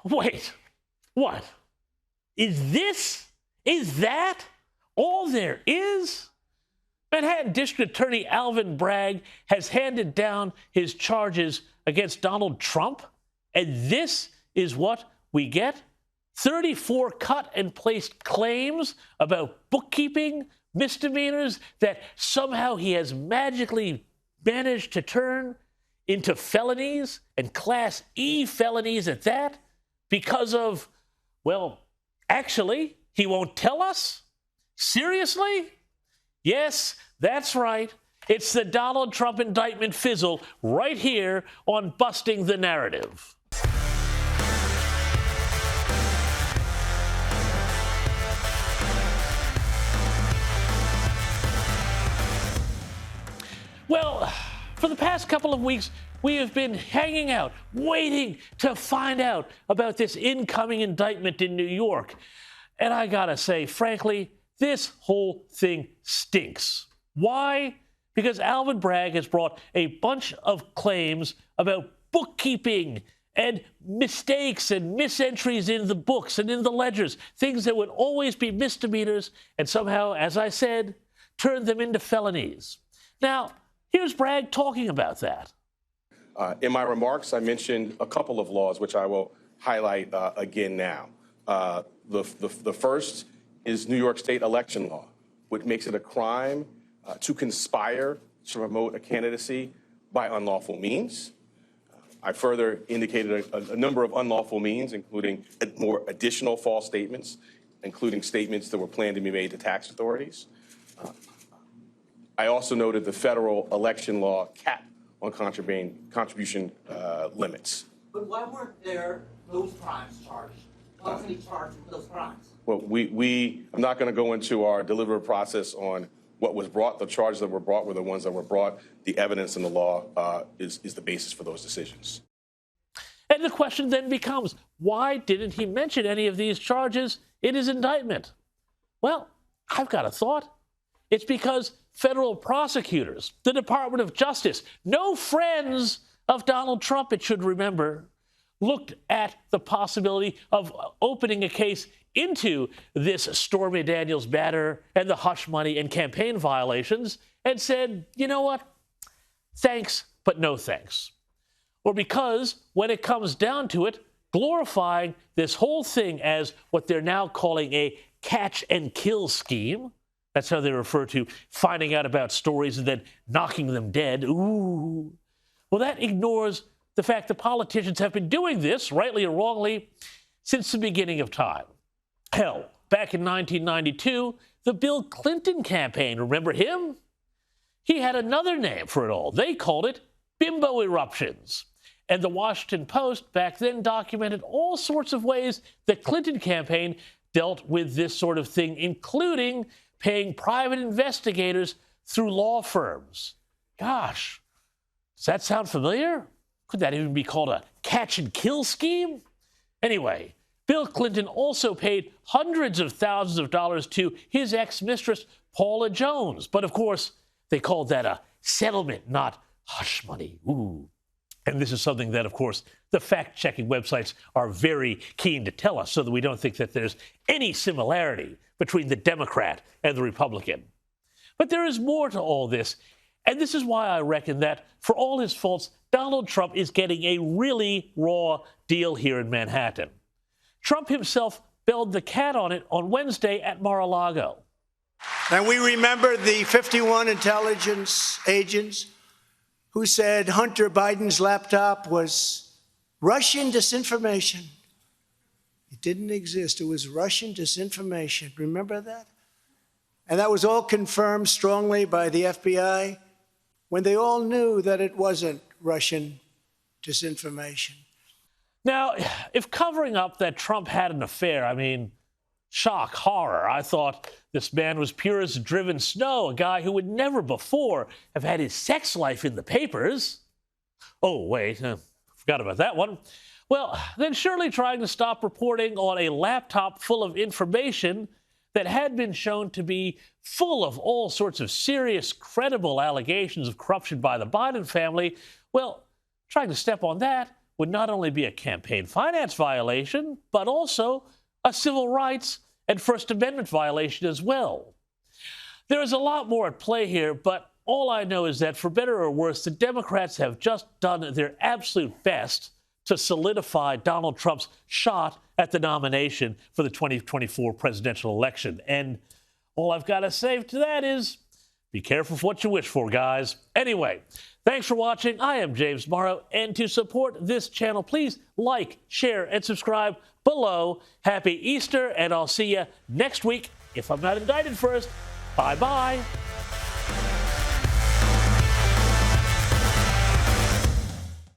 Wait, what? Is that all there is? Manhattan District Attorney Alvin Bragg has handed down his charges against Donald Trump, and this is what we get? 34 cut and placed claims about bookkeeping misdemeanors that somehow he has magically managed to turn into felonies, and Class E felonies at that, because of, well, actually, he won't tell us? Seriously? Yes, that's right. It's the Donald Trump indictment fizzle right here on Busting the Narrative. Well, for the past couple of weeks, we have been hanging out, waiting to find out about this incoming indictment in New York. And I gotta say, frankly, this whole thing stinks. Why? Because Alvin Bragg has brought a bunch of claims about bookkeeping and mistakes and misentries in the books and in the ledgers, things that would always be misdemeanors, and somehow, as I said, turned them into felonies. Now, here's Bragg talking about that. In my remarks, I mentioned a couple of laws, which I will highlight again now. The first is New York State election law, which makes it a crime to conspire to promote a candidacy by unlawful means. I further indicated a number of unlawful means, including more additional false statements, including statements that were planned to be made to tax authorities. I also noted the federal election law cap on contribution limits. But why weren't there those crimes charged? Why wasn't he charged with those crimes? Well, I'm not going to go into our deliberative process on what was brought. The charges that were brought were the ones that were brought. The evidence in the law is the basis for those decisions. And the question then becomes, why didn't he mention any of these charges in his indictment? Well, I've got a thought. It's because federal prosecutors, the Department of Justice, no friends of Donald Trump, it should remember, looked at the possibility of opening a case into this Stormy Daniels matter and the hush money and campaign violations and said, you know what? Thanks, but no thanks. Or because when it comes down to it, glorifying this whole thing as what they're now calling a catch and kill scheme. That's how they refer to finding out about stories and then knocking them dead. Ooh. Well, that ignores the fact that politicians have been doing this, rightly or wrongly, since the beginning of time. Hell, back in 1992, the Bill Clinton campaign, remember him? He had another name for it all. They called it bimbo eruptions. And the Washington Post back then documented all sorts of ways the Clinton campaign dealt with this sort of thing, including paying private investigators through law firms. Gosh, does that sound familiar? Could that even be called a catch and kill scheme? Anyway, Bill Clinton also paid hundreds of thousands of dollars to his ex-mistress, Paula Jones. But of course, they called that a settlement, not hush money. Ooh. And this is something that, of course, the fact-checking websites are very keen to tell us so that we don't think that there's any similarity between the Democrat and the Republican. But there is more to all this, and this is why I reckon that, for all his faults, Donald Trump is getting a really raw deal here in Manhattan. Trump himself belled the cat on it on Wednesday at Mar-a-Lago. And we remember the 51 intelligence agents who said Hunter Biden's laptop was Russian disinformation. It didn't exist. It was Russian disinformation. Remember that? And that was all confirmed strongly by the FBI when they all knew that it wasn't Russian disinformation. Now, if covering up that Trump had an affair, I mean, shock, horror. I thought this man was pure as driven snow, a guy who would never before have had his sex life in the papers. Oh, wait, forgot about that one. Well, then surely trying to stop reporting on a laptop full of information that had been shown to be full of all sorts of serious, credible allegations of corruption by the Biden family, well, trying to step on that would not only be a campaign finance violation, but also a civil rights and First Amendment violation as well. There is a lot more at play here, but all I know is that, for better or worse, the Democrats have just done their absolute best to solidify Donald Trump's shot at the nomination for the 2024 presidential election. And all I've got to say to that is, be careful for what you wish for, guys. Anyway, thanks for watching. I am James Morrow, and to support this channel, please like, share, and subscribe below. Happy Easter, and I'll see you next week if I'm not indicted first. Bye-bye.